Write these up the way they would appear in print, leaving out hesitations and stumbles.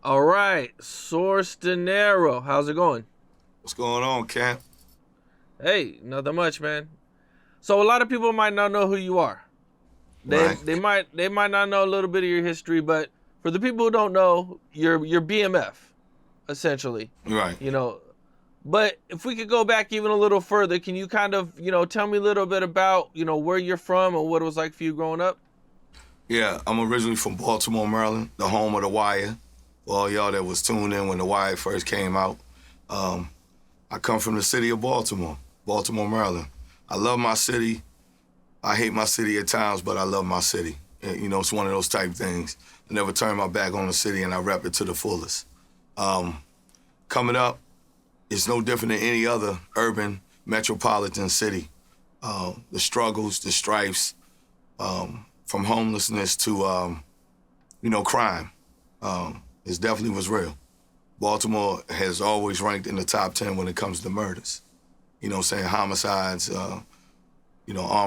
All right, Source Dinero. How's it going? What's going on, Camp? Hey, nothing much, man. So a lot of people might not know who you are. They Right, they might they might not know a little bit of your history, but for the people who don't know, you're BMF, essentially. right. You know, but if we could go back even a little further, can you kind of, tell me a little bit about, where you're from and what it was like for you growing up? Yeah, I'm originally from Baltimore, Maryland, the home of The Wire. For all y'all that was tuned in when The Wire first came out. Um, I come from the city of Baltimore, Baltimore, Maryland. I love my city. I hate my city at times, but I love my city. It's one of those type things. I never turn my back on the city, and I rep it to the fullest. Um, Coming up, it's no different than any other urban metropolitan city. The struggles, the stripes, from homelessness to, crime. It definitely was real. Baltimore has always ranked in the top 10 when it comes to murders. Homicides, armed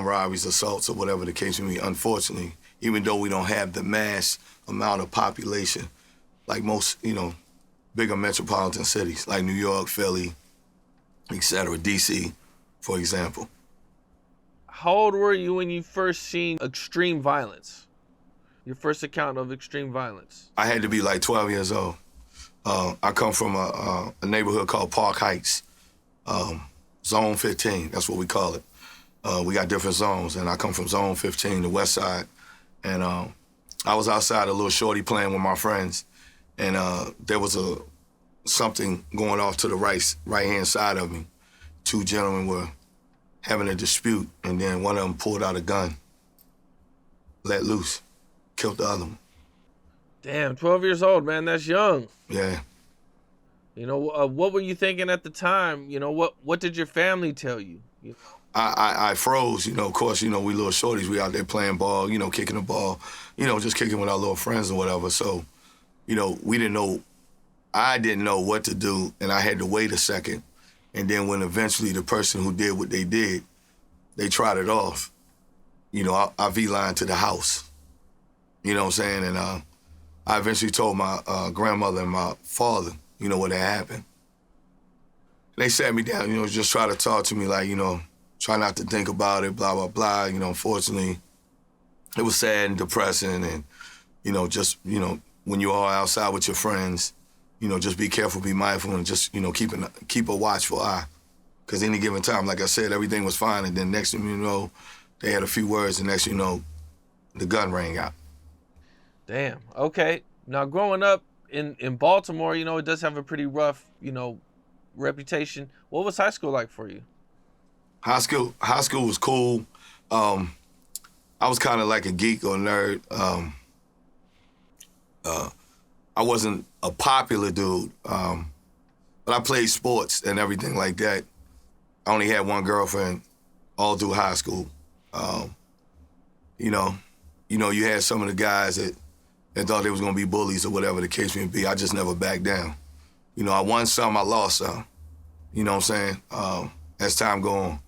robberies, assaults, or whatever the case may be. Unfortunately, even though we don't have the mass amount of population like most, bigger metropolitan cities like New York, Philly, etc., DC, for example. How old were you when you first seen extreme violence? Your first account of extreme violence? I had to be like 12 years old. I come from a neighborhood called Park Heights, Zone 15, that's what we call it. We got different zones, and I come from Zone 15, the west side. And I was outside, a little shorty playing with my friends, and there was something going off to the right-hand side of me. Two gentlemen were having a dispute, and then one of them pulled out a gun, let loose, killed the other one. Damn, 12 years old, man. That's young. Yeah. What were you thinking at the time? What did your family tell you? I froze, of course, we little shorties, we out there playing ball, kicking the ball, just kicking with our little friends or whatever. So, we didn't know, I didn't know what to do, and I had to wait a second. And then when eventually the person who did what they did, they trotted off, I V-lined to the house. You know what I'm saying? And I eventually told my grandmother and my father, what had happened. They sat me down, just try to talk to me like, try not to think about it, blah, blah, blah. Unfortunately, it was sad and depressing. And, when you are outside with your friends, just be careful, be mindful, and just, keep a watchful eye. Because any given time, like I said, everything was fine. And then next thing you know, they had a few words, and next thing you know, the gun rang out. Damn. Okay. Now, growing up in Baltimore, it does have a pretty rough, reputation. What was high school like for you? High school was cool. I was kind of like a geek or nerd. I wasn't a popular dude, but I played sports and everything like that. I only had one girlfriend all through high school. You had some of the guys that thought they was gonna be bullies or whatever the case may be. I just never backed down. I won some, I lost some. You know what I'm saying? As time go on,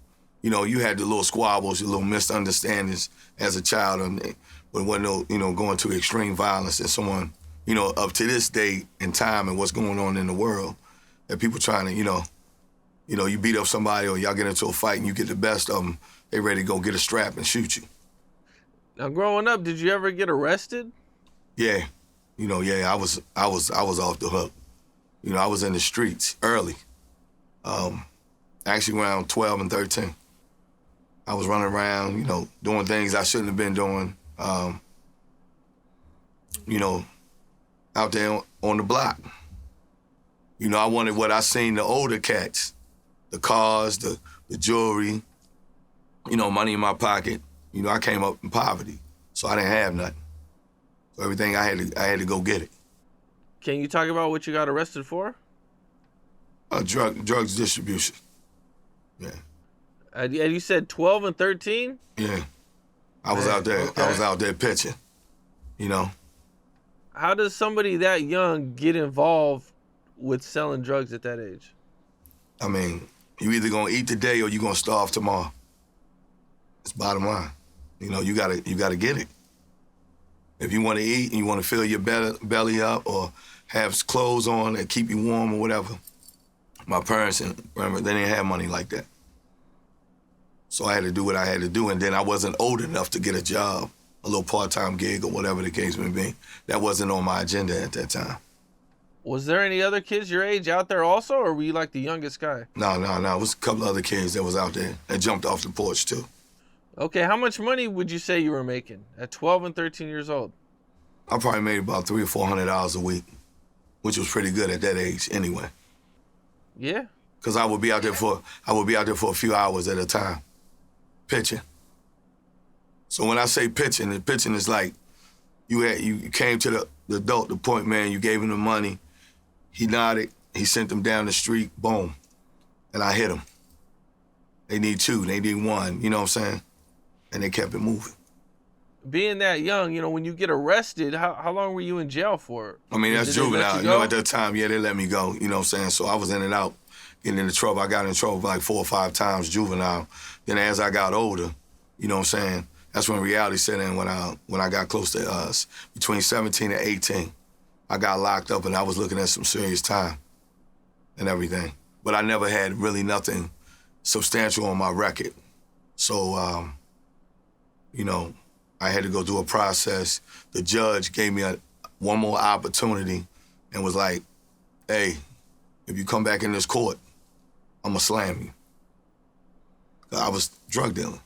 you had the little squabbles, your little misunderstandings as a child, and when wasn't no, going to extreme violence and someone, up to this day and time and what's going on in the world, that people trying to, you beat up somebody or y'all get into a fight and you get the best of them, they ready to go get a strap and shoot you. Now, growing up, did you ever get arrested? Yeah, I was off the hook. I was in the streets early. Actually around 12 and 13. I was running around, doing things I shouldn't have been doing, out there on the block. I wanted what I seen the older cats, the cars, the jewelry, money in my pocket. I came up in poverty, so I didn't have nothing. So everything I had to go get it. Can you talk about what you got arrested for? Drugs distribution. Yeah. And you said 12 and 13? Yeah. I was out there. Okay. I was out there pitching. How does somebody that young get involved with selling drugs at that age? I mean, you either gonna eat today or you gonna starve tomorrow. It's bottom line. You gotta get it. If you want to eat and you want to fill your belly up, or have clothes on that keep you warm or whatever. My parents, remember, they didn't have money like that. So I had to do what I had to do, and then I wasn't old enough to get a job, a little part-time gig or whatever the case may be. That wasn't on my agenda at that time. Was there any other kids your age out there also, or were you like the youngest guy? No. It was a couple other kids that was out there that jumped off the porch too. Okay, how much money would you say you were making at 12 and 13 years old? I probably made about $300 or $400 a week, which was pretty good at that age anyway. Yeah. Cause I would be out there for a few hours at a time, pitching. So when I say pitching, the pitching is like you came to the adult, the point man, you gave him the money, he nodded, he sent them down the street, boom, and I hit him. They need two, they need one, you know what I'm saying? And they kept it moving. Being that young, when you get arrested, how long were you in jail for? I mean, that's juvenile. At that time, yeah, they let me go, you know what I'm saying? So I was in and out, getting into trouble. I got in trouble like 4 or 5 times, juvenile. Then as I got older, you know what I'm saying? That's when reality set in when I got close to us. Between 17 and 18, I got locked up and I was looking at some serious time and everything. But I never had really nothing substantial on my record. So, I had to go through a process. The judge gave me one more opportunity and was like, hey, if you come back in this court, I'm gonna slam you. I was drug dealing.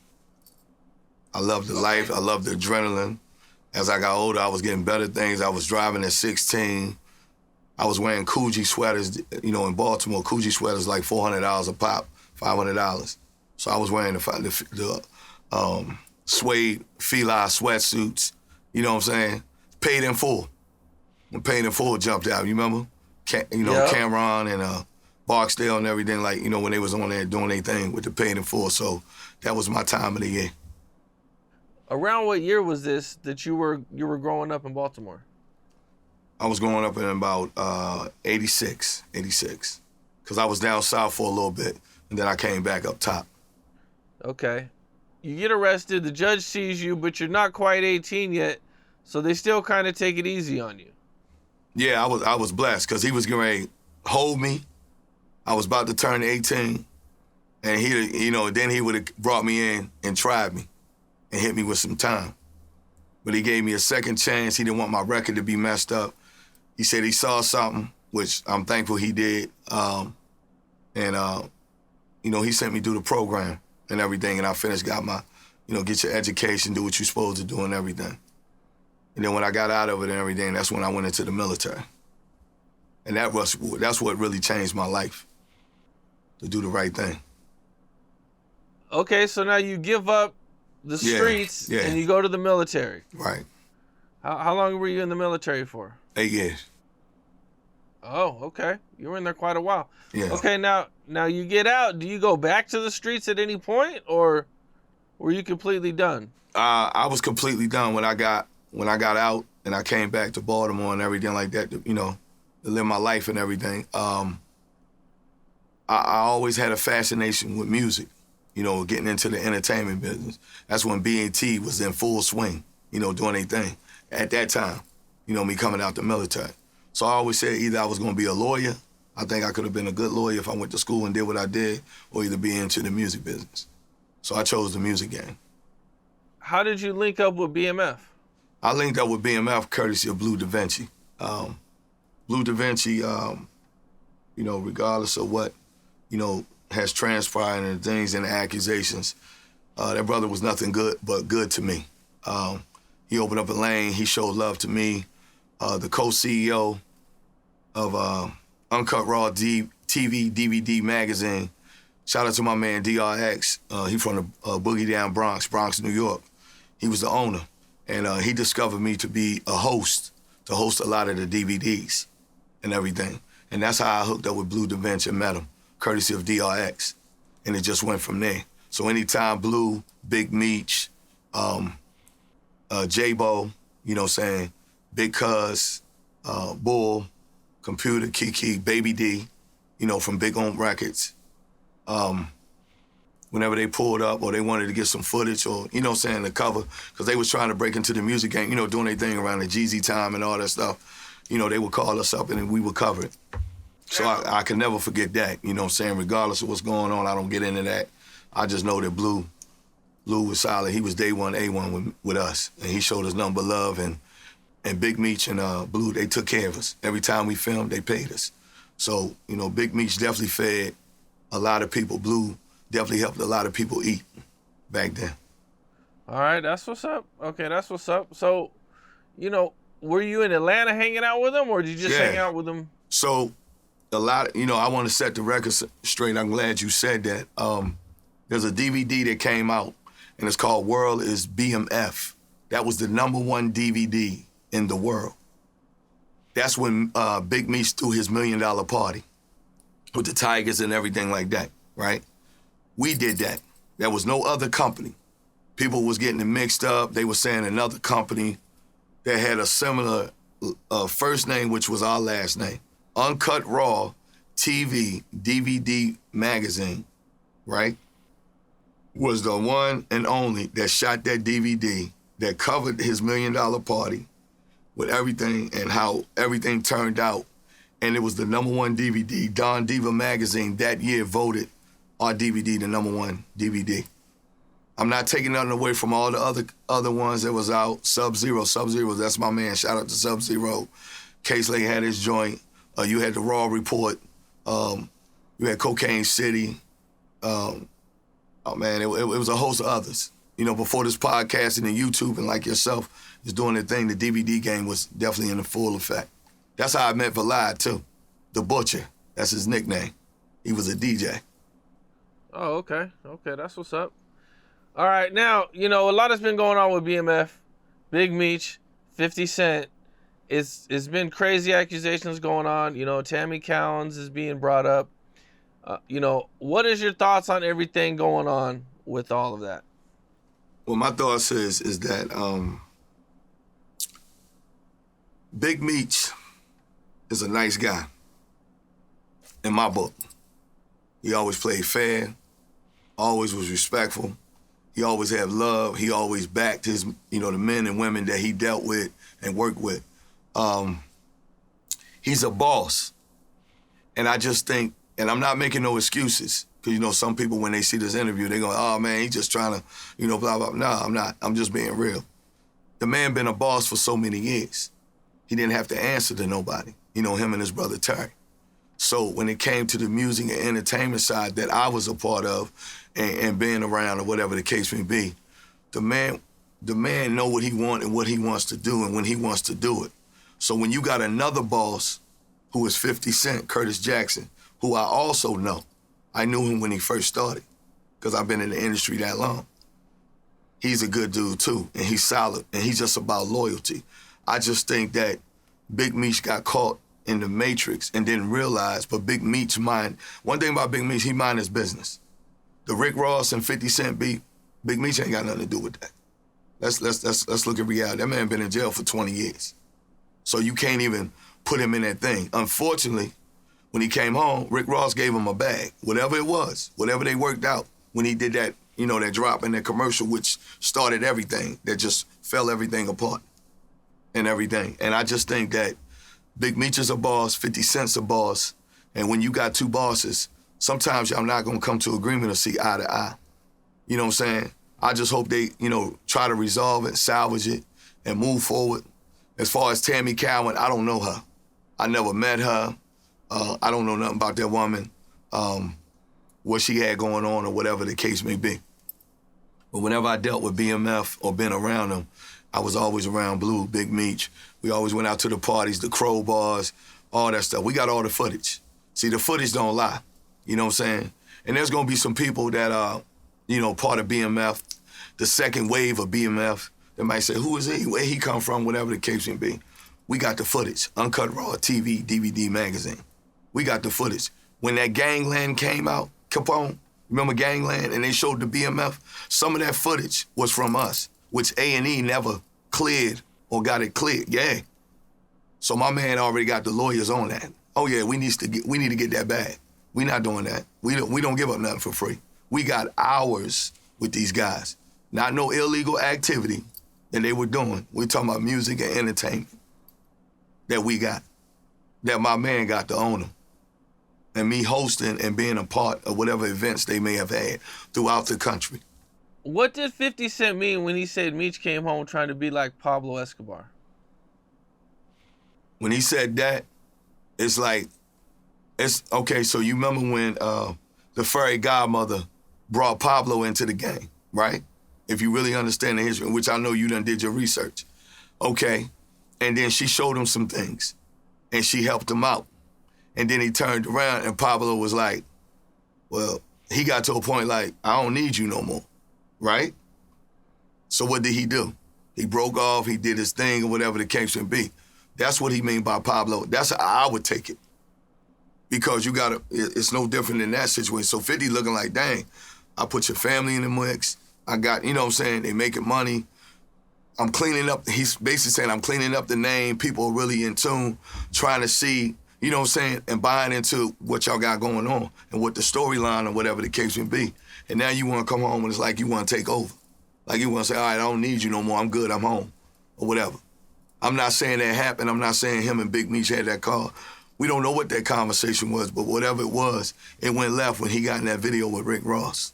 I loved the life, I loved the adrenaline. As I got older, I was getting better things. I was driving at 16. I was wearing Coogee sweaters, in Baltimore. Coogee sweaters like $400 a pop, $500. So I was wearing the suede fila sweatsuits, you know what I'm saying? Paid in full. When Paid in Full jumped out, you remember? Cameron and Barksdale and everything, like, when they was on there doing their thing with the Paid in Full. So that was my time of the year. Around what year was this that you were growing up in Baltimore? I was growing up in about 86, because I was down south for a little bit, and then I came back up top. Okay. You get arrested, the judge sees you, but you're not quite 18 yet, so they still kind of take it easy on you. Yeah, I was blessed, because he was getting ready to hold me. I was about to turn 18, and then he would have brought me in and tried me and hit me with some time. But he gave me a second chance. He didn't want my record to be messed up. He said he saw something, which I'm thankful he did. He sent me through the program and everything, and I finished, got my, get your education, do what you're supposed to do and everything. And then when I got out of it and everything, that's when I went into the military. And that's what really changed my life, to do the right thing. Okay, so now you give up the streets and you go to the military. Right. How long were you in the military for? 8 years. Oh, okay. You were in there quite a while. Yeah. Okay, now you get out. Do you go back to the streets at any point, or were you completely done? I was completely done when I got out and I came back to Baltimore and everything like that, to live my life and everything. I always had a fascination with music, getting into the entertainment business. That's when BET was in full swing, doing their thing. At that time, me coming out the military. So I always said either I was going to be a lawyer. I think I could have been a good lawyer if I went to school and did what I did, or either be into the music business. So I chose the music game. How did you link up with BMF? I linked up with BMF courtesy of Bleu Davinci. Bleu Davinci, regardless of what, has transpired and things and the accusations, that brother was nothing but good to me. He opened up a lane. He showed love to me. The co-CEO of Uncut Raw TV, DVD magazine. Shout out to my man DRX. He from the Boogie Down Bronx, New York. He was the owner. And he discovered me to be a host, to host a lot of the DVDs and everything. And that's how I hooked up with Bleu Davinci and met him, courtesy of DRX. And it just went from there. So anytime Bleu, Big Meech, J-Bo, Big Cuz, Bull, Computer, Kiki, Baby D, from Big Ohm Records. Whenever they pulled up or they wanted to get some footage or, the cover, because they was trying to break into the music game, doing their thing around the Jeezy time and all that stuff. they would call us up and we would cover it. So I can never forget that, you know what I'm saying? Regardless of what's going on, I don't get into that. I just know that Bleu was solid. He was day one, A1 with us. And he showed us nothing but love. And Big Meech and Bleu, they took care of us. Every time we filmed, they paid us. So, Big Meech definitely fed a lot of people. Bleu definitely helped a lot of people eat back then. All right, that's what's up. Okay, that's what's up. So, were you in Atlanta hanging out with them, or did you just hang out with them? So, a lot of, I want to set the record straight. I'm glad you said that. There's a DVD that came out, and it's called World is BMF. That was the #1 DVD in the world. That's when Big Meech threw his $1 million party with the Tigers and everything like that, right? We did that. There was no other company. People was getting it mixed up. They were saying another company that had a similar first name, which was our last name. Uncut Raw TV DVD magazine, right, was the one and only that shot that DVD that covered his $1 million party with everything and how everything turned out. And it was the #1 DVD. Don Diva magazine that year voted our DVD the #1 DVD. I'm not taking nothing away from all the other ones that was out. Sub-Zero, that's my man. Shout out to Sub-Zero. K-Slay had his joint. You had the Raw Report. You had Cocaine City. It was a host of others. Before this podcast and the YouTube and like yourself is doing the thing, the DVD game was definitely in full effect. That's how I met Vlad, too. The Butcher. That's his nickname. He was a DJ. Oh, okay. Okay, that's what's up. All right, now, a lot has been going on with BMF, Big Meech, 50 Cent. It's been crazy accusations going on. Tammy Cowan is being brought up. What is your thoughts on everything going on with all of that? Well, my thoughts is that Big Meech is a nice guy, in my book. He always played fair, always was respectful. He always had love. He always backed his, the men and women that he dealt with and worked with. He's a boss. And I just think, and I'm not making no excuses, because, some people, when they see this interview, they go, oh, man, he's just trying to, blah, blah. No, I'm not. I'm just being real. The man been a boss for so many years. He didn't have to answer to nobody, him and his brother Terry. So when it came to the music and entertainment side that I was a part of and being around or whatever the case may be, the man know what he wants and what he wants to do and when he wants to do it. So when you got another boss who is 50 Cent, Curtis Jackson, who I also know, I knew him when he first started because I've been in the industry that long. He's a good dude too, and he's solid, and he's just about loyalty. I just think that Big Meech got caught in the matrix and didn't realize, but Big Meech mind, one thing about Big Meech, he mind his business. The Rick Ross and 50 Cent beat, Big Meech ain't got nothing to do with that. Let's look at reality. That man been in jail for 20 years. So you can't even put him in that thing. Unfortunately, when he came home, Rick Ross gave him a bag, whatever it was, whatever they worked out when he did that, that drop in that commercial, which started everything, that just fell everything apart and everything. And I just think that Big Meech is a boss, 50 Cent's a boss, and when you got two bosses, sometimes y'all not gonna come to agreement or see eye to eye. You know what I'm saying? I just hope they, try to resolve it, salvage it, and move forward. As far as Tammy Cowan, I don't know her. I never met her. I don't know nothing about that woman, what she had going on or whatever the case may be. But whenever I dealt with BMF or been around them, I was always around Bleu, Big Meech. We always went out to the parties, the crowbars, all that stuff. We got all the footage. See, the footage don't lie. You know what I'm saying? And there's gonna be some people that are, part of BMF, the second wave of BMF, that might say, who is he? Where he come from? Whatever the case may be. We got the footage. Uncut Raw TV, DVD magazine. We got the footage. When that Gangland came out, Capone, remember Gangland? And they showed the BMF? Some of that footage was from us, which A&E never cleared or got it cleared. Yeah. So my man already got the lawyers on that. Oh yeah, we need to get that back. We not doing that. We don't give up nothing for free. We got hours with these guys. Not no illegal activity that they were doing. We're talking about music and entertainment. that we got, that my man got to own them. And me hosting and being a part of whatever events they may have had throughout the country. What did 50 Cent mean when he said Meech came home trying to be like Pablo Escobar? When he said that, it's like, it's okay, so you remember when the fairy godmother brought Pablo into the game, right? If you really understand the history, which I know you done did your research. Okay, and then she showed him some things, and she helped him out. And then he turned around, and Pablo was like, well, he got to a point like, I don't need you no more, right? So what did he do? He broke off, he did his thing, or whatever the case may be. That's what he mean by Pablo. That's how I would take it. Because you gotta, it's no different in that situation. So 50 looking like, dang, I put your family in the mix. I got, you know what I'm saying, they making money. I'm cleaning up, he's basically saying I'm cleaning up the name. People are really in tune, trying to see, you know what I'm saying, and buying into what y'all got going on and what the storyline or whatever the case may be. And now you want to come home and it's like you want to take over. Like you want to say, all right, I don't need you no more. I'm good, I'm home, or whatever. I'm not saying that happened. I'm not saying him and Big Meech had that call. We don't know what that conversation was, but whatever it was, it went left when he got in that video with Rick Ross.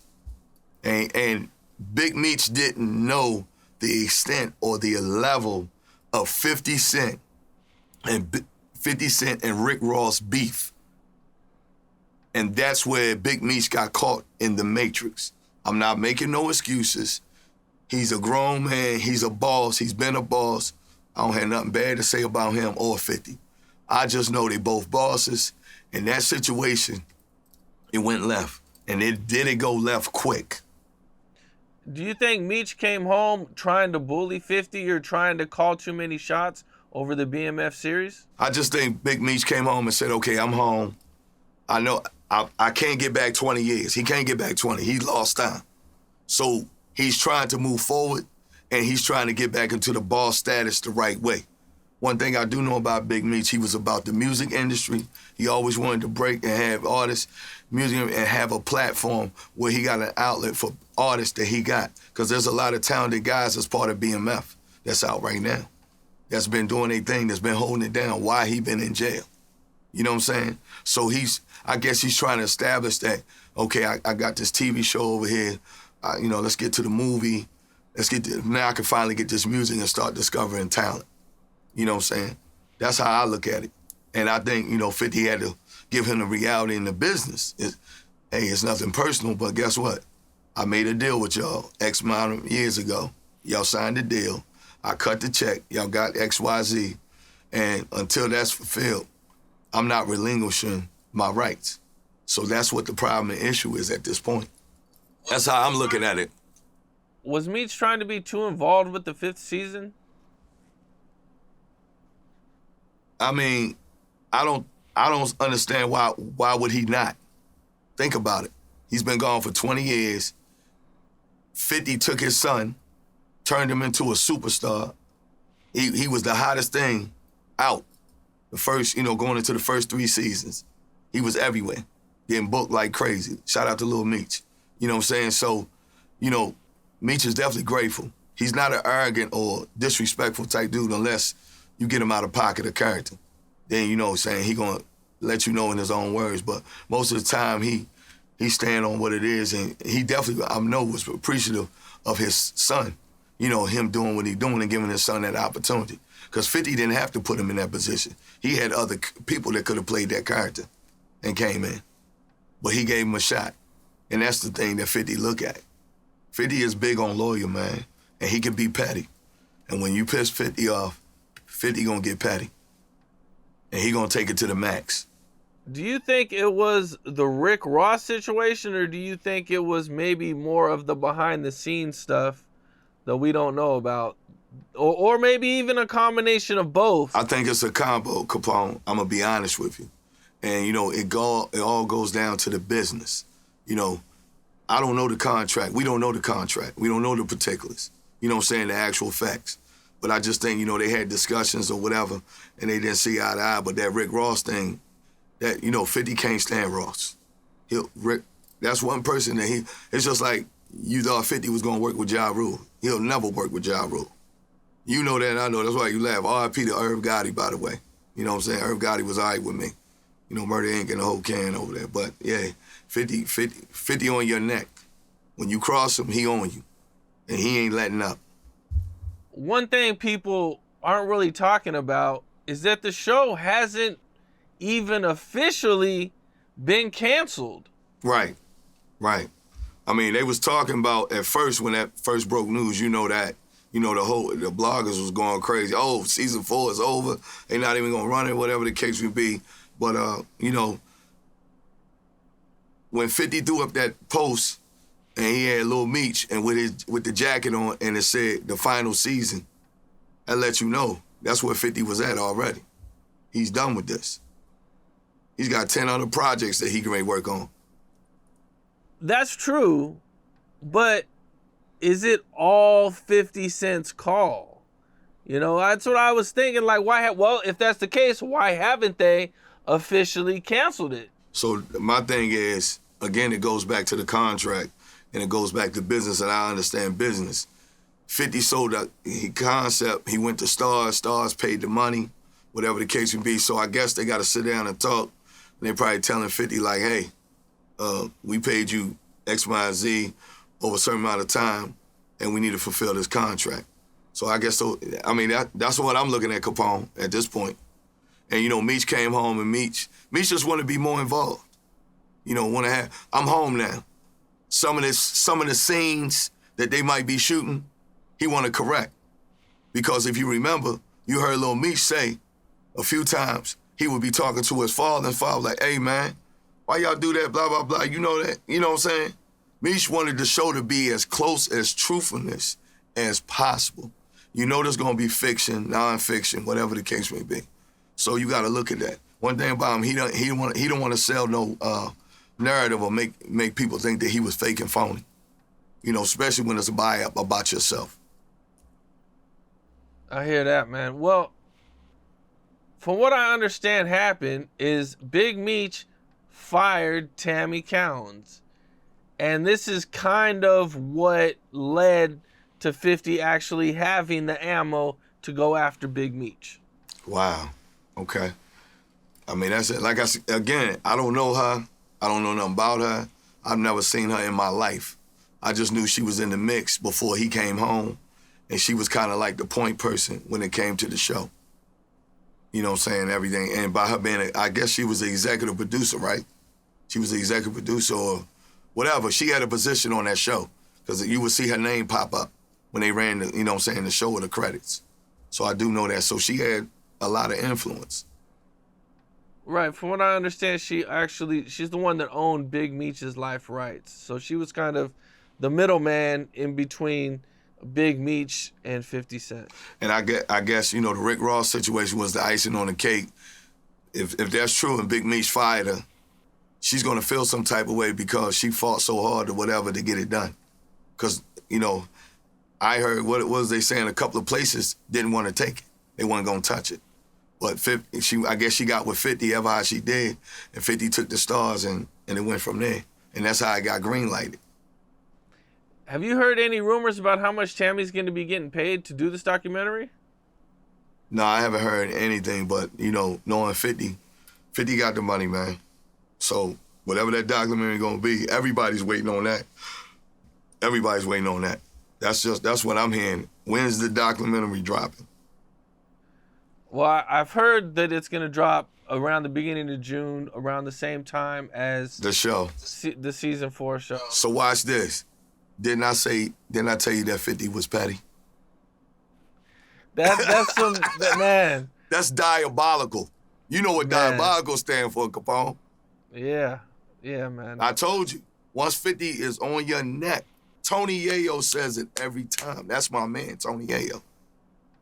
And Big Meech didn't know the extent or the level of 50 Cent and 50 Cent and Rick Ross beef. And that's where Big Meech got caught in the matrix. I'm not making no excuses. He's a grown man, he's a boss, he's been a boss. I don't have nothing bad to say about him or 50. I just know they both bosses. In that situation, it went left. And it didn't go left quick. Do you think Meech came home trying to bully 50 or trying to call too many shots over the BMF series? I just think Big Meech came home and said, okay, I'm home. I know I can't get back 20 years. He can't get back 20. He lost time. So he's trying to move forward, and he's trying to get back into the boss status the right way. One thing I do know about Big Meech, he was about the music industry. He always wanted to break and have artists, music, and have a platform where he got an outlet for artists that he got. Because there's a lot of talented guys as part of BMF that's out right now, that's been doing their thing, that's been holding it down. Why he been in jail? You know what I'm saying? So I guess he's trying to establish that, okay, I got this TV show over here. Let's get to the movie. Now I can finally get this music and start discovering talent. You know what I'm saying? That's how I look at it. And I think, 50 had to give him the reality in the business. It's nothing personal, but guess what? I made a deal with y'all X amount of years ago. Y'all signed the deal. I cut the check. Y'all got XYZ. And until that's fulfilled, I'm not relinquishing my rights. So that's what the problem and issue is at this point. That's how I'm looking at it. Was Meech trying to be too involved with the 5th season? I mean, I don't understand why would he not? Think about it. He's been gone for 20 years. 50 took his son, turned him into a superstar. He was the hottest thing out. The first, going into the first 3 seasons. He was everywhere, getting booked like crazy. Shout out to Lil Meech. You know what I'm saying? So, Meech is definitely grateful. He's not an arrogant or disrespectful type dude unless you get him out of pocket of character. Then, he gonna let you know in his own words. But most of the time, he stand on what it is, and he definitely, I know, was appreciative of his son, him doing what he's doing and giving his son that opportunity. Because 50 didn't have to put him in that position. He had other people that could have played that character and came in. But he gave him a shot. And that's the thing that 50 look at. 50 is big on loyal, man, and he can be petty. And when you piss 50 off, 50 gonna get petty. And he gonna take it to the max. Do you think it was the Rick Ross situation, or do you think it was maybe more of the behind-the-scenes stuff that we don't know about? Or maybe even a combination of both? I think it's a combo, Capone. I'm gonna be honest with you. And, it all goes down to the business. I don't know the contract. We don't know the contract. We don't know the particulars. You know what I'm saying, the actual facts. But I just think, they had discussions or whatever, and they didn't see eye to eye. But that Rick Ross thing, that, 50 can't stand Ross. That's one person that it's just like you thought 50 was gonna work with Ja Rule. He'll never work with Ja Rule. You know that, and I know. That's why you laugh. R.I.P. to Irv Gotti, by the way. You know what I'm saying? Herb Gotti was all right with me. You know, Murder Inc. and the whole can over there. But, yeah, 50 on your neck. When you cross him, he on you. And he ain't letting up. One thing people aren't really talking about is that the show hasn't even officially been canceled. Right. I mean, they was talking about at first when that first broke news, the bloggers was going crazy. Oh, season 4 is over. They not even gonna run it, whatever the case may be. But when 50 threw up that post and he had Lil Meech and with the jacket on and it said the final season, that let you know that's where 50 was at already. He's done with this. He's got 10 other projects that he can work on. That's true, but is it all 50 Cent's call? That's what I was thinking. Like, if that's the case, why haven't they officially canceled it? So my thing is, again, it goes back to the contract and it goes back to business, and I understand business. 50 sold a concept. He went to Stars. Stars paid the money, whatever the case would be. So I guess they got to sit down and talk. And they're probably telling 50 like, hey, we paid you X, Y, and Z over a certain amount of time, and we need to fulfill this contract. So I guess, that's what I'm looking at Capone at this point. And, Meech came home, and Meech just want to be more involved. I'm home now. Some of the scenes that they might be shooting, he want to correct. Because if you remember, you heard Lil Meech say a few times, he would be talking to his father, and father was like, hey, man, why y'all do that, blah, blah, blah, you know that? You know what I'm saying? Meech wanted the show to be as close as truthfulness as possible. There's going to be fiction, non-fiction, whatever the case may be. So you got to look at that. One thing about him, he don't want to sell no narrative or make people think that he was fake and phony. Especially when it's a buy-up about yourself. I hear that, man. Well, from what I understand happened is Big Meech fired Tammy Cowins. And this is kind of what led to 50 actually having the ammo to go after Big Meech. Wow. Okay. That's it. Like I said, again, I don't know her. I don't know nothing about her. I've never seen her in my life. I just knew she was in the mix before he came home. And she was kind of like the point person when it came to the show. You know what I'm saying? Everything. And by her being, I guess she was the executive producer, right? She was the executive producer or whatever. She had a position on that show because you would see her name pop up when they ran the show with the credits. So I do know that. So she had a lot of influence. Right. From what I understand, she's the one that owned Big Meech's life rights. So she was kind of the middleman in between Big Meech and 50 Cent. And I guess the Rick Ross situation was the icing on the cake. If that's true and Big Meech fired her, she's going to feel some type of way because she fought so hard or whatever to get it done. Because, I heard what was they saying a couple of places didn't want to take it. They weren't going to touch it. But 50, I guess she got with 50 ever how she did, and 50 took the Stars and it went from there. And that's how it got green-lighted. Have you heard any rumors about how much Tammy's going to be getting paid to do this documentary? No, I haven't heard anything, but, knowing 50 got the money, man. So whatever that documentary going to be, everybody's waiting on that. Everybody's waiting on that. That's what I'm hearing. When's the documentary dropping? Well, I've heard that it's going to drop around the beginning of June, around the same time as the show, the season 4 show. So watch this. Didn't I tell you that 50 was petty? That's some man. That's diabolical. You know what diabolical stand for, Capone? Yeah, man. I told you. Once 50 is on your neck, Tony Yayo says it every time. That's my man, Tony Yayo.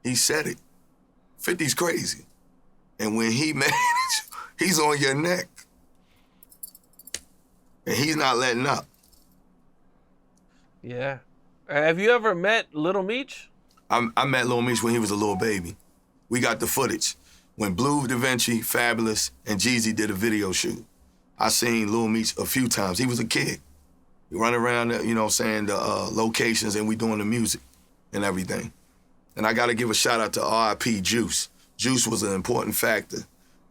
He said it. 50's crazy. And when he managed, he's on your neck. And he's not letting up. Yeah. Have you ever met Little Meech? I met Lil Meech when he was a little baby. We got the footage. When Bleu, Davinci, Fabulous, and Jeezy did a video shoot. I seen Lil Meech a few times. He was a kid. He run around, the locations, and we doing the music and everything. And I got to give a shout out to R.I.P. Juice. Juice was an important factor.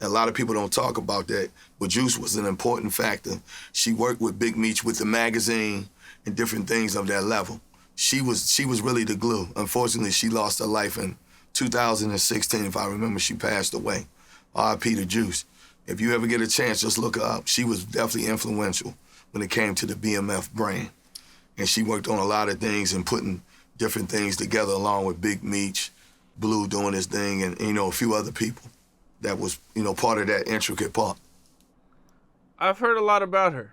A lot of people don't talk about that, but Juice was an important factor. She worked with Big Meech with the magazine and different things of that level. She was really the glue. Unfortunately, she lost her life in 2016, if I remember. She passed away. R.I.P. to Juice. If you ever get a chance, just look her up. She was definitely influential when it came to the BMF brand. And she worked on a lot of things and putting different things together along with Big Meech, Bleu doing his thing, and, a few other people that was, part of that intricate part. I've heard a lot about her.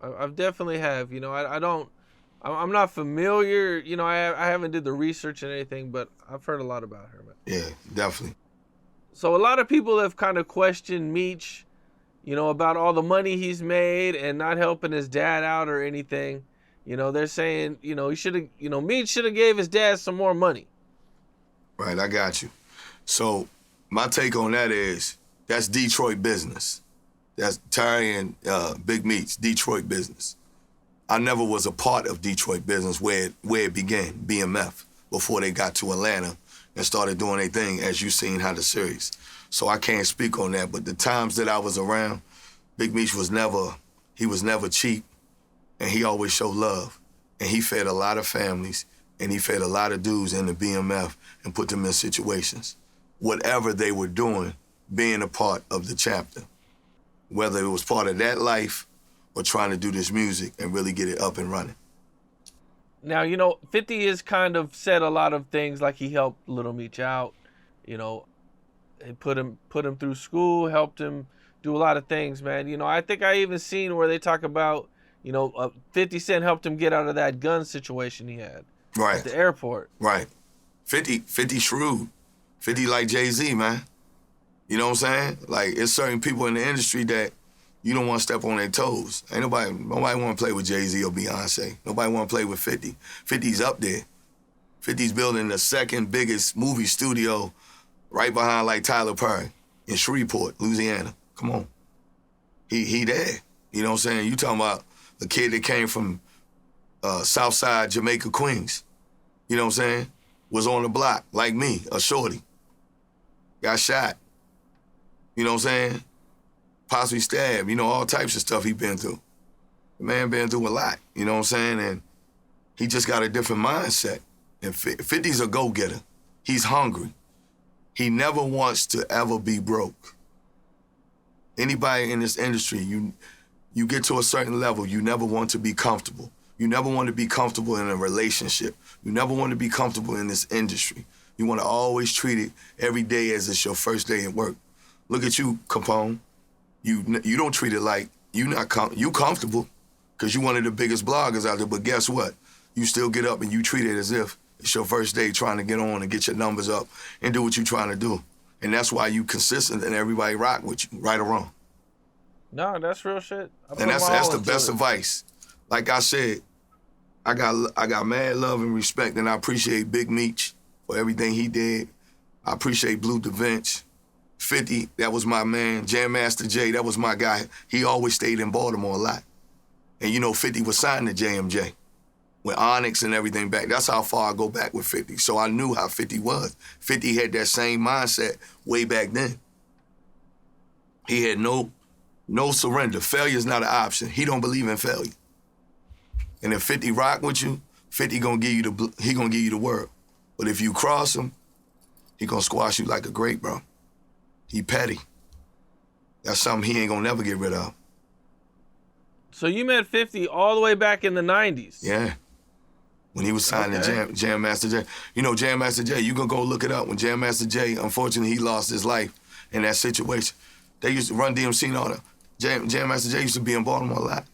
I've definitely have. I'm not familiar. I haven't did the research and anything, but I've heard a lot about her. Man. Yeah, definitely. So a lot of people have kind of questioned Meech, about all the money he's made and not helping his dad out or anything. They're saying, he should have, Meech should have gave his dad some more money. Right, I got you. So my take on that is that's Detroit business. That's Terry and Big Meech, Detroit business. I never was a part of Detroit business where it began, BMF, before they got to Atlanta and started doing their thing, as you seen how the series. So I can't speak on that, but the times that I was around, Big Meech was never cheap, and he always showed love. And he fed a lot of families, and he fed a lot of dudes in the BMF and put them in situations. Whatever they were doing, being a part of the chapter. Whether it was part of that life or trying to do this music and really get it up and running. Now, 50 has kind of said a lot of things, like he helped Little Meech out, he put him through school, helped him do a lot of things, man. I think I even seen where they talk about, 50 Cent helped him get out of that gun situation he had at the airport. Right. 50 shrewd. 50 like Jay-Z, man. You know what I'm saying? Like, it's certain people in the industry that you don't want to step on their toes. Ain't nobody want to play with Jay-Z or Beyonce. Nobody want to play with 50. 50's up there. 50's building the second biggest movie studio right behind like Tyler Perry in Shreveport, Louisiana. Come on. He there. You know what I'm saying? You talking about the kid that came from Southside Jamaica, Queens. You know what I'm saying? Was on the block like me, a shorty. Got shot. You know what I'm saying? Possibly stabbed, all types of stuff he been through. The man been through a lot, you know what I'm saying? And he just got a different mindset. And 50's a go-getter. He's hungry. He never wants to ever be broke. Anybody in this industry, you get to a certain level, you never want to be comfortable. You never want to be comfortable in a relationship. You never want to be comfortable in this industry. You want to always treat it every day as it's your first day at work. Look at you, Capone. You don't treat it like you comfortable because you one of the biggest bloggers out there, but guess what? You still get up and you treat it as if it's your first day trying to get on and get your numbers up and do what you're trying to do. And that's why you consistent and everybody rock with you, right or wrong. No, that's real shit. And that's the best advice. Like I said, I got mad love and respect, and I appreciate Big Meech for everything he did. I appreciate Bleu Davinci. 50, that was my man. Jam Master Jay, that was my guy. He always stayed in Baltimore a lot. And 50 was signed to JMJ with Onyx and everything back. That's how far I go back with 50. So I knew how 50 was. 50 had that same mindset way back then. He had no surrender. Failure's not an option. He don't believe in failure. And if 50 rock with you, 50 gonna give you the world. But if you cross him, he gonna squash you like a grape, bro. He petty. That's something he ain't gonna never get rid of. So you met 50 all the way back in the 90s? Yeah. When he was signed to Jam Master Jay. Jam Master Jay, you gonna go look it up. When Jam Master Jay, unfortunately, he lost his life in that situation. They used to run DMC and all that. Jam Master Jay used to be in Baltimore a lot.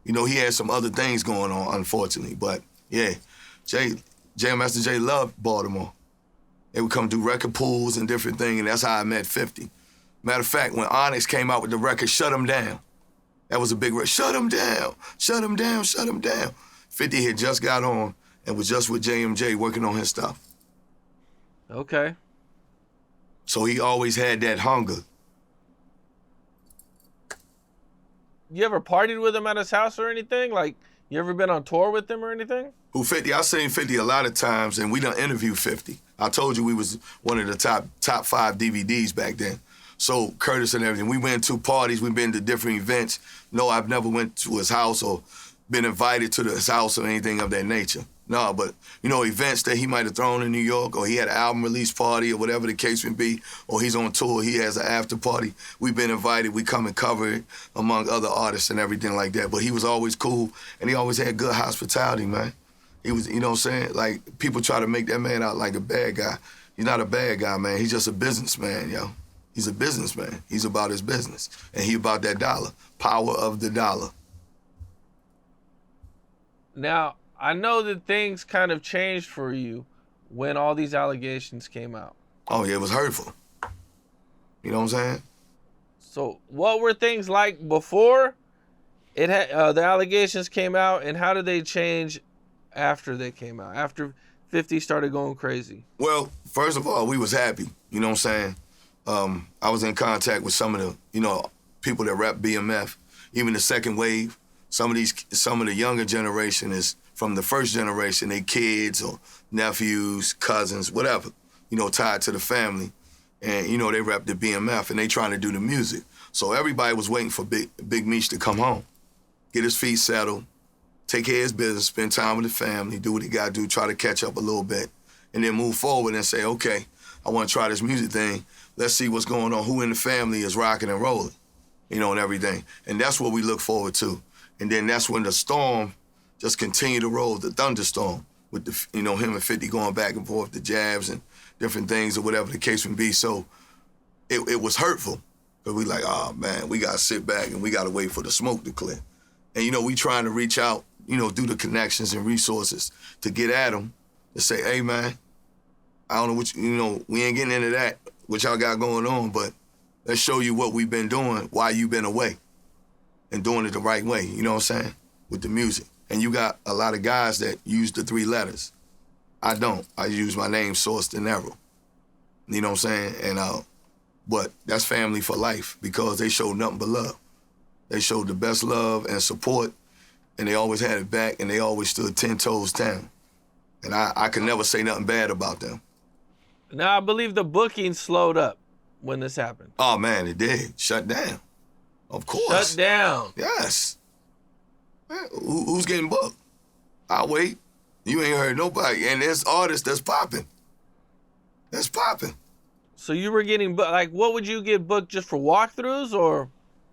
He had some other things going on, unfortunately. But, yeah, Jam Master Jay loved Baltimore. They would come do record pools and different things, and that's how I met 50. Matter of fact, when Onyx came out with the record, Shut 'Em Down, that was a big record. Shut 'em down, shut 'em down, shut 'em down. 50 had just got on and was just with JMJ working on his stuff. Okay. So he always had that hunger. You ever partied with him at his house or anything? Like, you ever been on tour with him or anything? Who 50? I seen 50 a lot of times, and we done interviewed 50. I told you we was one of the top 5 DVDs back then. So Curtis and everything, we went to parties, we've been to different events. No, I've never went to his house or been invited to his house or anything of that nature. No, but, events that he might have thrown in New York, or he had an album release party or whatever the case may be, or he's on tour, he has an after party. We've been invited, we come and cover it among other artists and everything like that. But he was always cool, and he always had good hospitality, man. He was, like, people try to make that man out like a bad guy. He's not a bad guy, man. He's just a businessman, yo. He's a businessman. He's about his business, and he about that dollar, power of the dollar. Now, I know that things kind of changed for you when all these allegations came out. Oh, yeah, it was hurtful. You know what I'm saying? So what were things like before the allegations came out, and how did they change after they came out, after 50 started going crazy? Well, first of all, we was happy. You know what I'm saying? I was in contact with some of the, people that rap BMF, even the second wave. Some of the younger generation is from the first generation, they kids or nephews, cousins, whatever, tied to the family. And, they rap the BMF and they trying to do the music. So everybody was waiting for Big Meech to come home, get his feet settled, take care of his business, spend time with the family, do what he got to do, try to catch up a little bit, and then move forward and say, okay, I want to try this music thing. Let's see what's going on. Who in the family is rocking and rolling, and everything. And that's what we look forward to. And then that's when the storm just continued to roll, the thunderstorm, with him and 50 going back and forth, the jabs and different things or whatever the case may be. So it was hurtful. But we like, oh man, we gotta sit back and we gotta wait for the smoke to clear. And we trying to reach out, do the connections and resources to get at them, to say, hey man, I don't know what we ain't getting into that, what y'all got going on, but let's show you what we've been doing while you've been away and doing it the right way, you know what I'm saying, with the music. And you got a lot of guys that use the 3 letters. I don't. I use my name, Sorcez, Dinero. You know what I'm saying? And but that's family for life because they showed nothing but love. They showed the best love and support, and they always had it back, and they always stood 10 toes down. And I could never say nothing bad about them. Now, I believe the booking slowed up when this happened. Oh, man, it did. Shut down. Of course. Shut down. Yes. Man, who's getting booked? I'll wait. You ain't heard nobody. And there's artists that's popping. That's popping. So you were getting booked. Like, what would you get booked just for walkthroughs or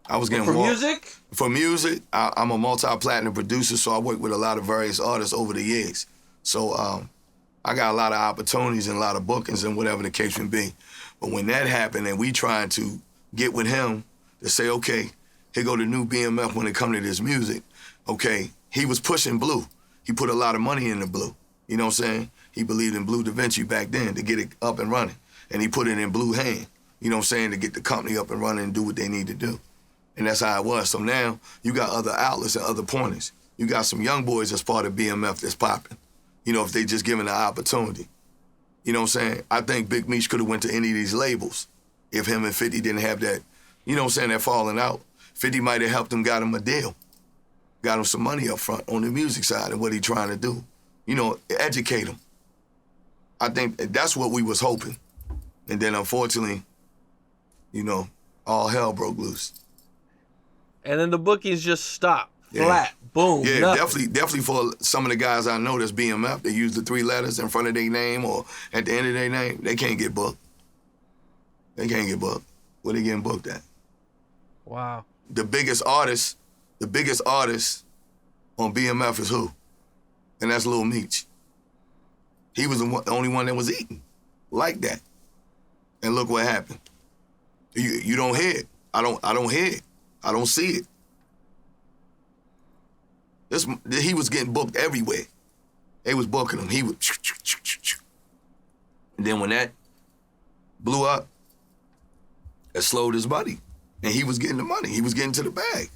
I was getting for music? For music, I'm a multi-platinum producer, so I work with a lot of various artists over the years. So I got a lot of opportunities and a lot of bookings and whatever the case may be. But when that happened and we trying to get with him to say, okay, here go the new BMF when it come to this music. Okay, he was pushing Bleu. He put a lot of money into Bleu. You know what I'm saying? He believed in Bleu Davinci back then to get it up and running. And he put it in Bleu hand, you know what I'm saying, to get the company up and running and do what they need to do. And that's how it was. So now you got other outlets and other pointers. You got some young boys that's part of BMF that's popping, if they just given the opportunity. You know what I'm saying? I think Big Meech could have went to any of these labels if him and 50 didn't have that, that falling out. 50 might have helped him, got him a deal, got him some money up front on the music side and what he trying to do. Educate him. I think that's what we was hoping. And then unfortunately, all hell broke loose. And then the bookings just stopped. Yeah. Flat. Boom. Yeah, nothing. definitely for some of the guys I know that's BMF, they use the 3 letters in front of their name or at the end of their name, they can't get booked. They can't get booked. Where they getting booked at? Wow. The biggest artist on BMF is who? And that's Lil Meech. He was the only one that was eating like that. And look what happened. You don't hear it. I don't hear it. I don't see it. He was getting booked everywhere. They was booking him. He was, and then when that blew up, it slowed his money. And he was getting the money. He was getting to the bag.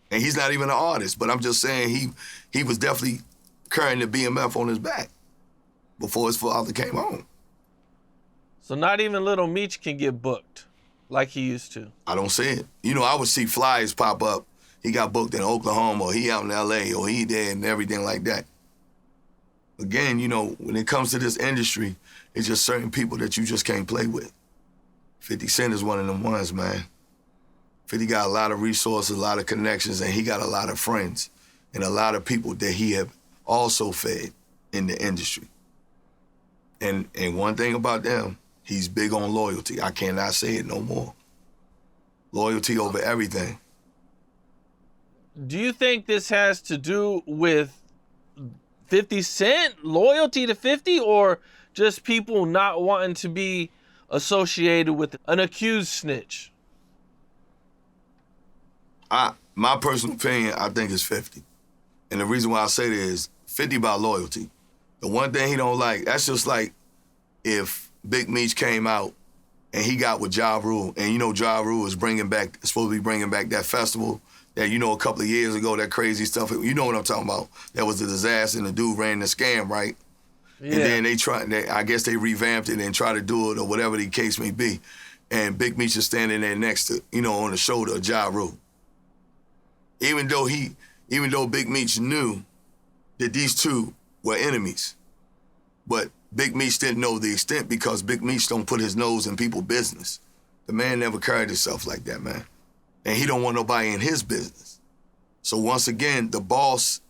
And he's not even an artist, but I'm just saying he was definitely carrying the BMF on his back before his father came home. So not even Little Meech can get booked like he used to. I don't see it. I would see flyers pop up. He got booked in Oklahoma, or he out in L.A., or he there and everything like that. again, when it comes to this industry, it's just certain people that you just can't play with. 50 Cent is one of them ones, man. 50 got a lot of resources, a lot of connections, and he got a lot of friends and a lot of people that he have also fed in the industry. And one thing about them, he's big on loyalty. I cannot say it no more. Loyalty over everything. Do you think this has to do with 50 Cent, loyalty to 50, or just people not wanting to be associated with an accused snitch? My personal opinion, I think it's 50. And the reason why I say that is 50 about loyalty. The one thing he don't like, that's just like if Big Meech came out and he got with Ja Rule, and Ja Rule is supposed to be bringing back that festival that, a couple of years ago, that crazy stuff, you know what I'm talking about. That was a disaster, and the dude ran the scam, right? Yeah. And then I guess they revamped it and tried to do it or whatever the case may be. And Big Meech is standing there next to, on the shoulder of Ja Rule. Even though Big Meech knew that these two were enemies, but Big Meech didn't know the extent because Big Meech don't put his nose in people's business. The man never carried himself like that, man. And he don't want nobody in his business. So once again, the boss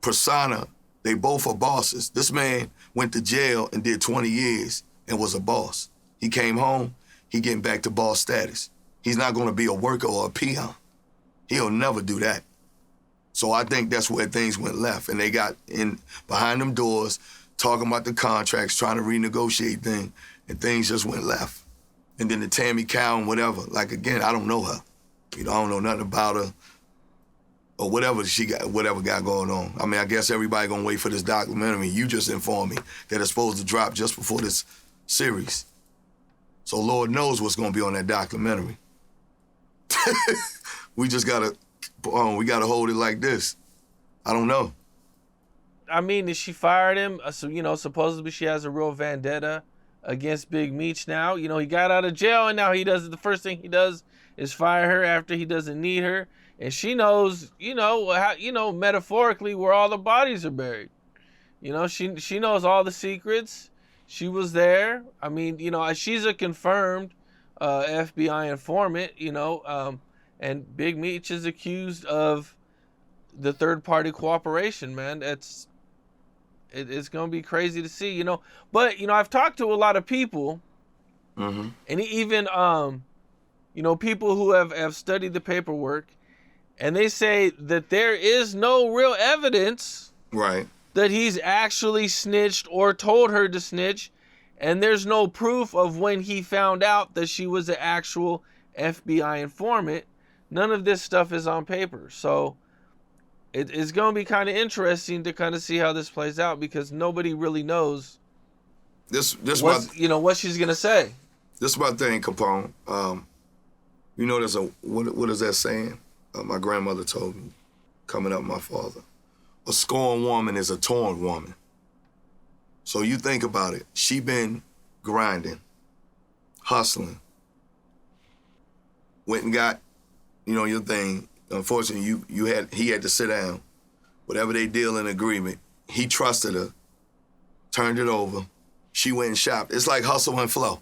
persona, they both are bosses. This man went to jail and did 20 years and was a boss. He came home, he getting back to boss status. He's not gonna be a worker or a peon. He'll never do that. So I think that's where things went left. And they got in behind them doors, talking about the contracts, trying to renegotiate things, and things just went left. And then the Tammy Cowan, whatever, like again, I don't know her. I don't know nothing about her or whatever got going on. I mean, I guess everybody gonna wait for this documentary. You just informed me that it's supposed to drop just before this series. So Lord knows what's gonna be on that documentary. We gotta hold it like this. I don't know. I mean, she fired him. So, supposedly she has a real vendetta against Big Meech now. He got out of jail, and now the first thing he does is fire her after he doesn't need her. And she knows, how, metaphorically where all the bodies are buried. She knows all the secrets. She was there. I mean, she's a confirmed FBI informant, and Big Meech is accused of the third-party cooperation, man. It's going to be crazy to see, But, I've talked to a lot of people, and even, people who have studied the paperwork, and they say that there is no real evidence that he's actually snitched or told her to snitch, and there's no proof of when he found out that she was an actual FBI informant. None of this stuff is on paper. So it's going to be kind of interesting to kind of see how this plays out, because nobody really knows what she's going to say. This is my thing, Capone. There's what is that saying? My grandmother told me, coming up, my father. A scorned woman is a torn woman. So you think about it. She been grinding, hustling, went and got, your thing. Unfortunately, he had to sit down. Whatever they deal in agreement, he trusted her, turned it over. She went and shopped. It's like hustle and flow.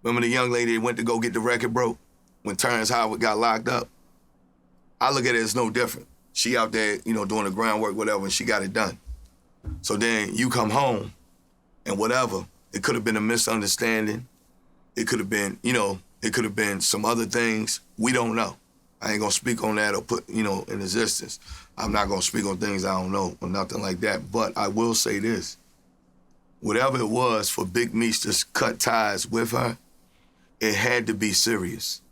Remember the young lady that went to go get the record broke when Terrence Howard got locked up? I look at it as no different. She out there, doing the groundwork, whatever, and she got it done. So then you come home and whatever, it could have been a misunderstanding. It could have been, it could have been some other things. We don't know. I ain't gonna speak on that or put, in existence. I'm not gonna speak on things I don't know or nothing like that. But I will say this. Whatever it was for Big Meech to cut ties with her, it had to be serious.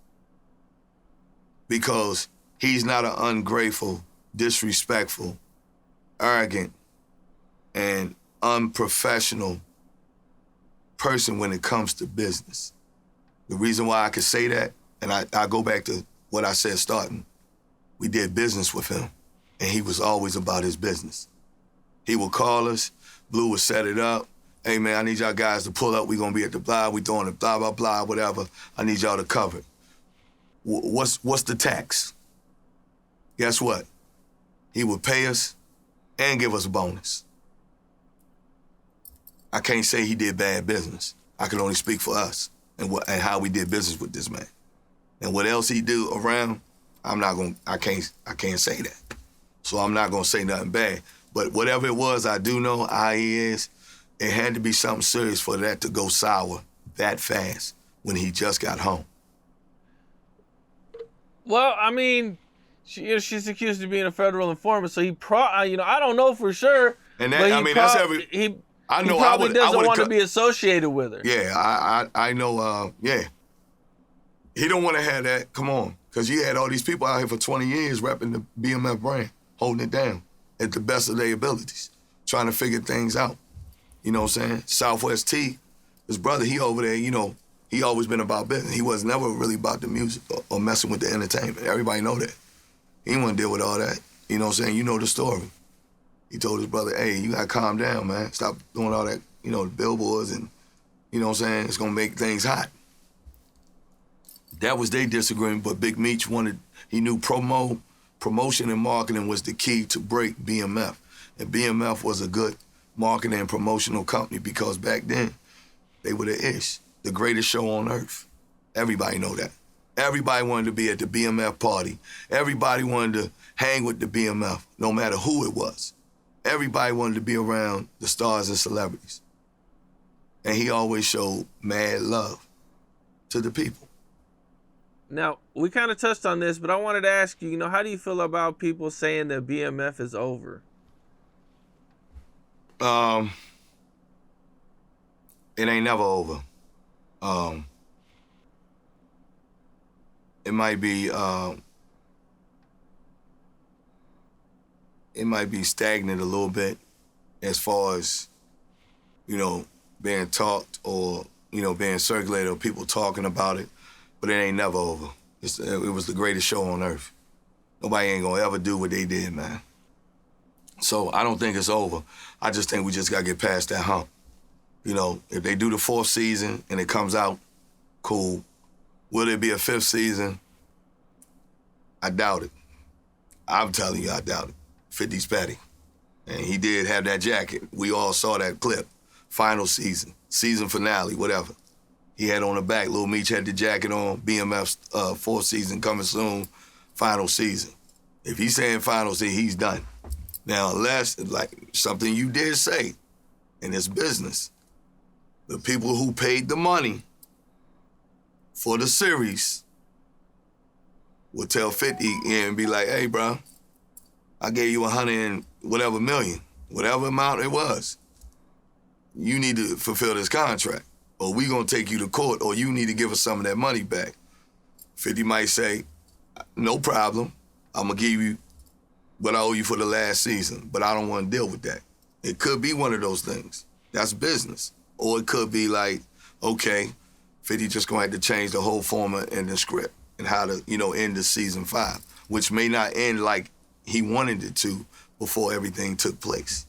Because he's not an ungrateful, disrespectful, arrogant, and unprofessional person when it comes to business. The reason why I can say that, and I go back to what I said starting, we did business with him, and he was always about his business. He would call us, Bleu would set it up. Hey man, I need y'all guys to pull up. We gonna be at the blah, we throwing the blah, blah, blah, whatever. I need y'all to cover it. What's the tax? Guess what? He would pay us and give us a bonus. I can't say he did bad business. I can only speak for us and how we did business with this man. And what else he do around, I can't say that. So I'm not gonna say nothing bad. But whatever it was, I do know how he is. It had to be something serious for that to go sour that fast when he just got home. Well, I mean, she's accused of being a federal informant, so he I don't know for sure. And that, I mean, that's every. I know. He probably doesn't want to cut. be associated with her. Yeah, I know. Yeah, he don't want to have that. Come on, because you had all these people out here for 20 years repping the BMF brand, holding it down at the best of their abilities, trying to figure things out. You know what I'm saying? Southwest T, his brother, he over there. You know, he always been about business. He was never really about the music or messing with the entertainment. Everybody know that. He didn't want to deal with all that. You know what I'm saying? You know the story. He told his brother, hey, you gotta calm down, man. Stop doing all that, you know, the billboards and, you know what I'm saying? It's gonna make things hot. That was their disagreement, but Big Meech he knew promotion and marketing was the key to break BMF. And BMF was a good marketing and promotional company because back then, they were the ish, the greatest show on earth. Everybody know that. Everybody wanted to be at the BMF party. Everybody wanted to hang with the BMF, no matter who it was. Everybody wanted to be around the stars and celebrities. And he always showed mad love to the people. Now, we kind of touched on this, but I wanted to ask you, how do you feel about people saying that BMF is over? It ain't never over. It might be stagnant a little bit as far as, being talked or, being circulated or people talking about it, but it ain't never over. It was the greatest show on earth. Nobody ain't gonna ever do what they did, man. So I don't think it's over. I just think we just gotta get past that hump. If they do the 4th season and it comes out, cool. Will there be a 5th season? I doubt it. I'm telling you, I doubt it. 50's petty. And he did have that jacket. We all saw that clip. Final season, season finale, whatever. He had on the back, Lil Meech had the jacket on, BMF's 4th season coming soon, final season. If he's saying final season, he's done. Now, unless, like something you did say, in this business, the people who paid the money for the series would tell 50 and be like, hey, bro, I gave you 100 and whatever million, whatever amount it was. You need to fulfill this contract, or we gonna take you to court, or you need to give us some of that money back. 50 might say, no problem, I'm gonna give you what I owe you for the last season, but I don't wanna deal with that. It could be one of those things. That's business. Or it could be like, okay, 50 just gonna have to change the whole format and the script and how to, end the season 5, which may not end like he wanted it to before everything took place.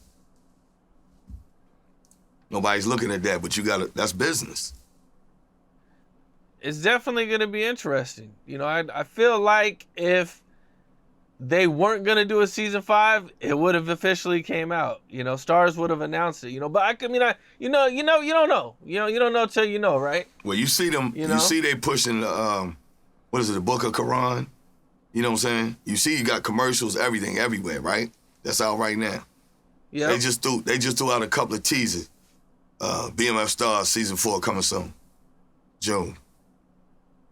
Nobody's looking at that, but that's business. It's definitely going to be interesting. I feel like if they weren't going to do a season 5, it would have officially came out. Stars would have announced it, but you don't know. You don't know till you know, right? Well, you see them, you see they pushing, the Book of Quran? You know what I'm saying? You see you got commercials, everything, everywhere, right? That's out right now. Yeah. They just threw out a couple of teasers. BMF Stars season 4 coming soon, June.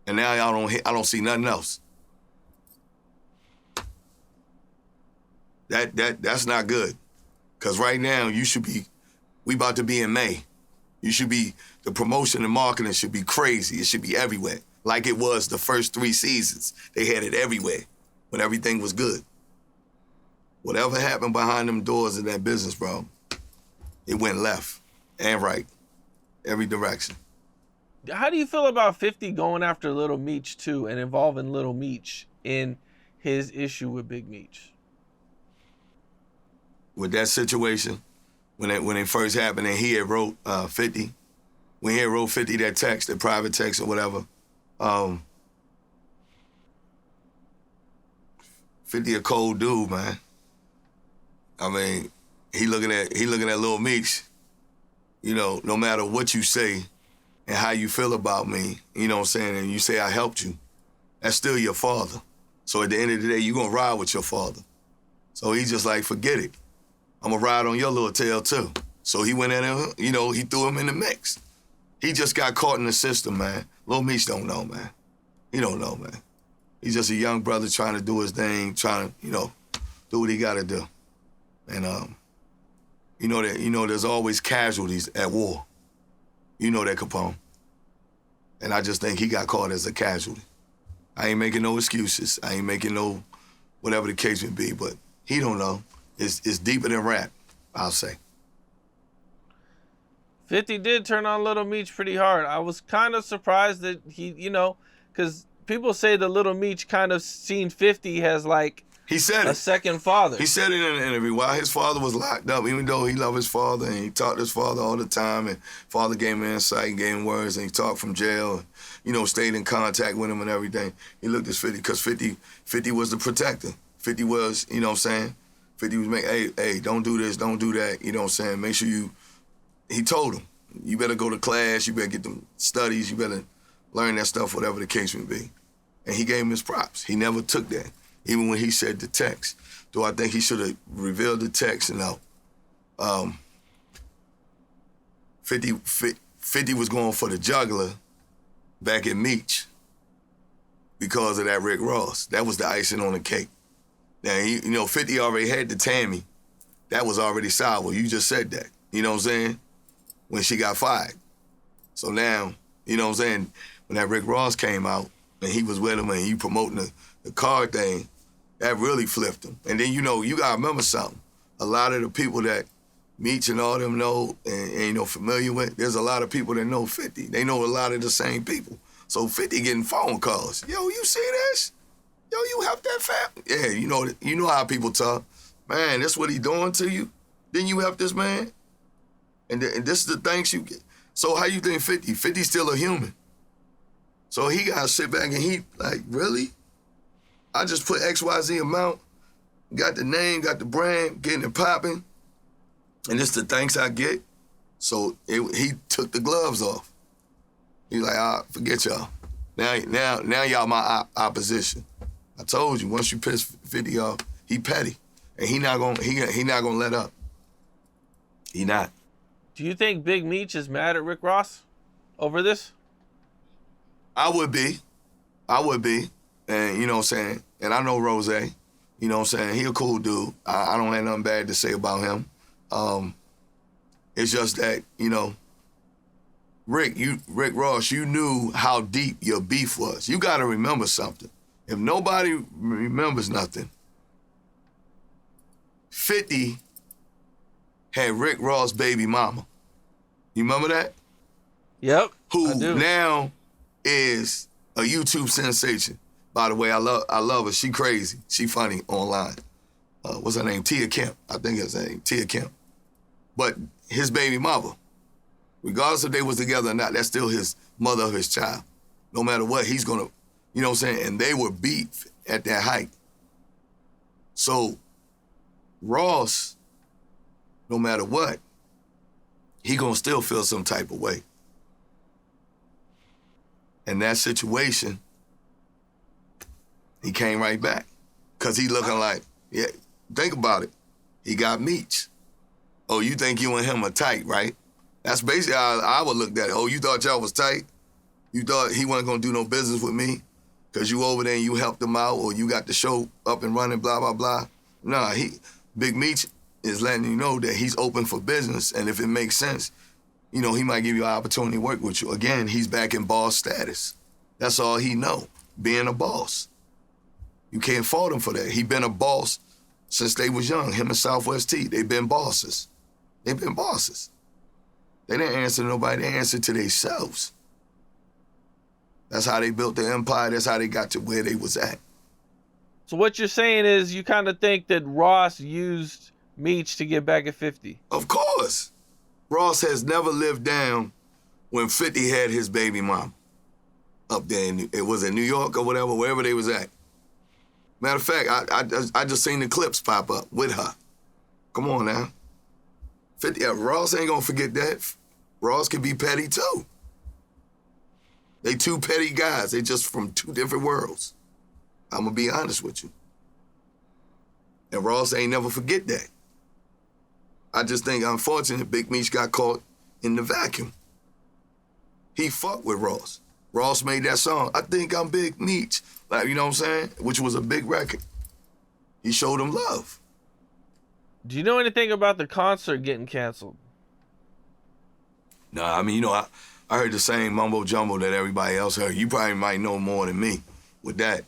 And now I don't see nothing else. That's not good. Cause right now we about to be in May. The promotion and marketing should be crazy. It should be everywhere. Like it was the first 3 seasons. They had it everywhere when everything was good. Whatever happened behind them doors in that business, bro, it went left and right, every direction. How do you feel about 50 going after Little Meech too and involving Little Meech in his issue with Big Meech? With that situation, when it first happened and he had wrote 50, when he had wrote 50 that text, that private text or whatever, 50 a cold dude, man. I mean, he looking at Lil Meech you know, no matter what you say and how you feel about me, you know what I'm saying, and you say I helped you, that's still your father. So at the end of the day, you're going to ride with your father. So he just like, forget it. I'm going to ride on your little tail too. So he went in there, you know, he threw him in the mix. He just got caught in the system, man. Lil Meech don't know, man. He don't know, man. He's just a young brother trying to do his thing, trying to, you know, do what he got to do. And, you know, there's always casualties at war. You know that, Capone. And I just think he got caught as a casualty. I ain't making no excuses. I ain't making no whatever the case may be, but he don't know. It's deeper than rap, I'll say. 50 did turn on Little Meech pretty hard. I was kind of surprised that he, you know, because people say that Little Meech kind of seen 50 as like he said a second father. He said it in an interview while his father was locked up, even though he loved his father and he talked to his father all the time, and father gave him insight and gave him words, and he talked from jail and, you know, stayed in contact with him and everything. He looked at 50 because 50 was the protector. 50 was, you know what I'm saying? 50 was making, hey, don't do this, don't do that, you know what I'm saying? Make sure you, he told him, you better go to class, you better get them studies, you better learn that stuff, whatever the case may be. And he gave him his props. He never took that, even when he said the text. Though I think he should have revealed the text, and 50 was going for the juggler back in Meech because of that Rick Ross. That was the icing on the cake. Now, you know, 50 already had the Tammy. That was already sour. You just said that. You know what I'm saying? When she got fired. So now, you know what I'm saying, when that Rick Ross came out and he was with him and he promoting the car thing, that really flipped him. And then, you know, you got to remember something. A lot of the people that Meech and all them know and you know, familiar with, there's a lot of people that know 50. They know a lot of the same people. So 50 getting phone calls. Yo, you see this? Yo, you help that family? Yeah, you know how people talk. Man, that's what he doing to you? Didn't you help this man? And this is the thanks you get. So how you think 50? 50's still a human. So he got to sit back and he like, really? I just put XYZ amount, got the name, got the brand, getting it popping, and this the thanks I get? So he took the gloves off. He's like, forget y'all. Now y'all my opposition. I told you, once you piss 50 off, he petty. And he not gonna let up. He not. Do you think Big Meech is mad at Rick Ross over this? I would be. And you know what I'm saying? And I know Rose, you know what I'm saying? He a cool dude. I don't have nothing bad to say about him. It's just that, you know, Rick Ross, you knew how deep your beef was. You gotta remember something. If nobody remembers nothing, 50 had Rick Ross' baby mama. You remember that? Yep. Who I do. now is a YouTube sensation. By the way, I love her. She crazy. She funny online. What's her name? Tia Kemp. I think it's her name. Tia Kemp. But his baby mother, regardless if they was together or not, that's still his mother of his child. No matter what, he's gonna, you know what I'm saying? And they were beef at that height. So Ross, no matter what, he gonna still feel some type of way. And that situation, he came right back. Cause he looking like, yeah, think about it. He got Meech. Oh, you think you and him are tight, right? That's basically how I would look at it. Oh, you thought y'all was tight? You thought he wasn't gonna do no business with me? Cause you over there and you helped him out, or you got the show up and running, blah, blah, blah. Nah, Big Meech is letting you know that he's open for business, and if it makes sense, you know, he might give you an opportunity to work with you. Again, he's back in boss status. That's all he know, being a boss. You can't fault him for that. He been a boss since they was young. Him and Southwest T, they been bosses. They been bosses. They didn't answer to nobody, they answered to themselves. That's how they built the empire. That's how they got to where they was at. So what you're saying is you kind of think that Ross used Meech to get back at 50? Of course. Ross has never lived down when 50 had his baby mom up there. It was in New York or whatever, wherever they was at. Matter of fact, I just seen the clips pop up with her. Come on now. 50, Ross ain't gonna forget that. Ross can be petty too. They two petty guys. They just from two different worlds. I'm going to be honest with you. And Ross ain't never forget that. I just think, unfortunately, Big Meech got caught in the vacuum. He fucked with Ross. Ross made that song, I Think I'm Big Meech. Like, you know what I'm saying? Which was a big record. He showed him love. Do you know anything about the concert getting canceled? Nah, I mean, you know, I heard the same mumbo jumbo that everybody else heard. You probably might know more than me with that.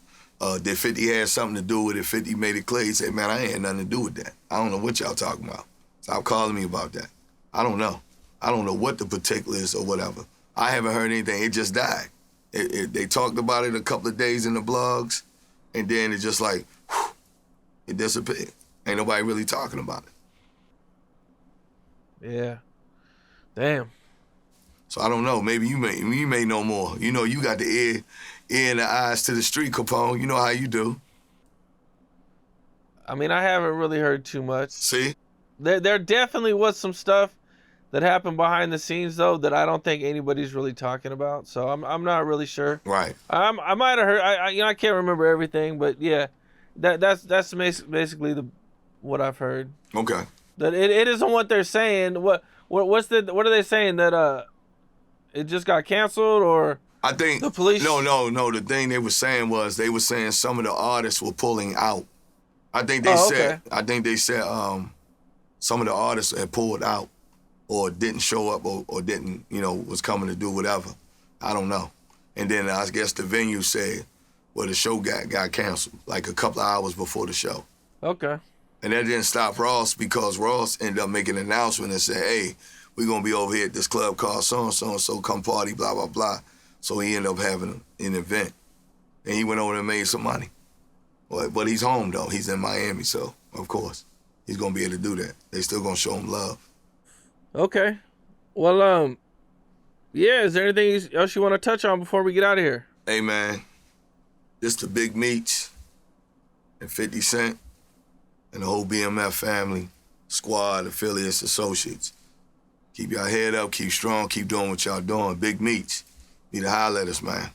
Did 50 have something to do with it? 50 made it clear. He said, man, I ain't had nothing to do with that. I don't know what y'all talking about. Stop calling me about that. I don't know. I don't know what the particular is or whatever. I haven't heard anything. It just died. They talked about it a couple of days in the blogs, and then it just like, whew, it disappeared. Ain't nobody really talking about it. Yeah. Damn. So I don't know. Maybe you may know more. You know, you got the ear and the eyes to the street, Capone. You know how you do. I mean, I haven't really heard too much. See? There definitely was some stuff that happened behind the scenes though that I don't think anybody's really talking about. So I'm not really sure. Right. I might have heard. I can't remember everything, but yeah, that's basically what I've heard. Okay. That it isn't what they're saying. What are they saying, that it just got canceled, or I think the police? No. The thing they were saying was some of the artists were pulling out. I think they said some of the artists had pulled out or didn't show up or didn't, was coming to do whatever. I don't know. And then I guess the venue said, well, the show got canceled like a couple of hours before the show. Okay. And that didn't stop Ross, because Ross ended up making an announcement and said, hey, we're going to be over here at this club called so-and-so, come party, blah, blah, blah. So he ended up having an event. And he went over and made some money. But he's home, though. He's in Miami, so, of course, he's going to be able to do that. They still going to show him love. Okay. Well, yeah, is there anything else you want to touch on before we get out of here? Hey, man, this the Big Meech and 50 Cent and the whole BMF family, squad, affiliates, associates. Keep your head up, keep strong, keep doing what y'all doing. Big Meech, need to holler at us, man.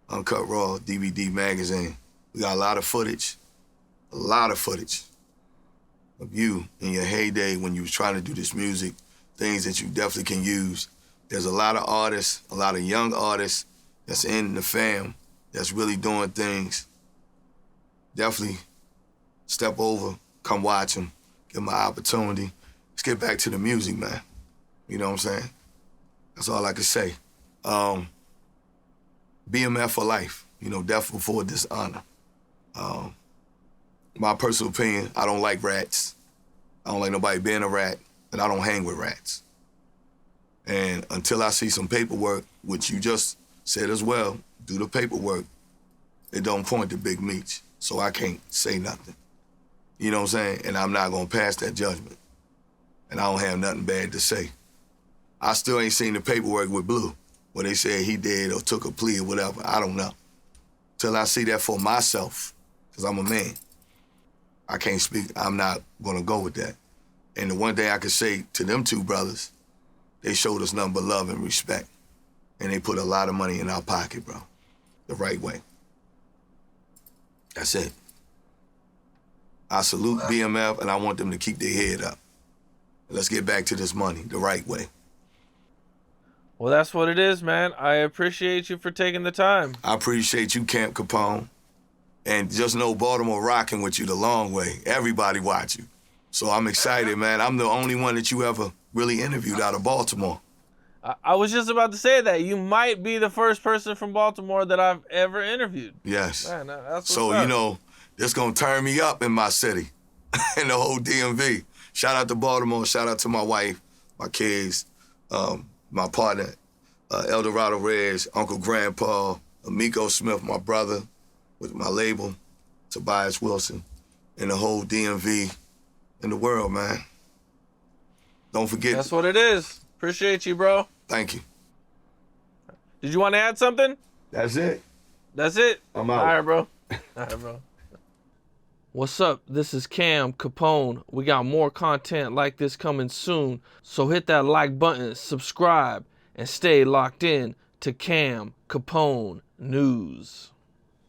Uncut Raw, DVD magazine. We got a lot of footage of you in your heyday when you was trying to do this music, things that you definitely can use. There's a lot of artists, a lot of young artists that's in the fam that's really doing things. Definitely step over, come watch them, give them an opportunity. Let's get back to the music, man. You know what I'm saying? That's all I can say. BMF for life, death before dishonor. My personal opinion, I don't like rats. I don't like nobody being a rat, and I don't hang with rats. And until I see some paperwork, which you just said as well, do the paperwork, it don't point to Big Meech, so I can't say nothing. You know what I'm saying? And I'm not gonna pass that judgment. And I don't have nothing bad to say. I still ain't seen the paperwork with Bleu, where they said he did or took a plea or whatever. I don't know. Till I see that for myself, because I'm a man. I can't speak. I'm not gonna go with that. And the one thing I could say to them two brothers, they showed us nothing but love and respect. And they put a lot of money in our pocket, bro. The right way. That's it. I salute BMF, and I want them to keep their head up. Let's get back to this money the right way. Well, that's what it is, man. I appreciate you for taking the time. I appreciate you, Camp Capone. And just know Baltimore rocking with you the long way. Everybody watch you. So I'm excited, man. I'm the only one that you ever really interviewed out of Baltimore. I was just about to say that. You might be the first person from Baltimore that I've ever interviewed. Yes. Man, that's so, this going to turn me up in my city and the whole DMV. Shout out to Baltimore. Shout out to my wife, my kids, my partner, Eldorado Reds, Uncle Grandpa, Amico Smith, my brother, with my label, Tobias Wilson, and the whole DMV in the world, man. Don't forget. That's what it is. Appreciate you, bro. Thank you. Did you want to add something? That's it. That's it? I'm out. All right, bro. All right, bro. What's up? This is Cam Capone. We got more content like this coming soon, so hit that like button, subscribe, and stay locked in to Cam Capone News.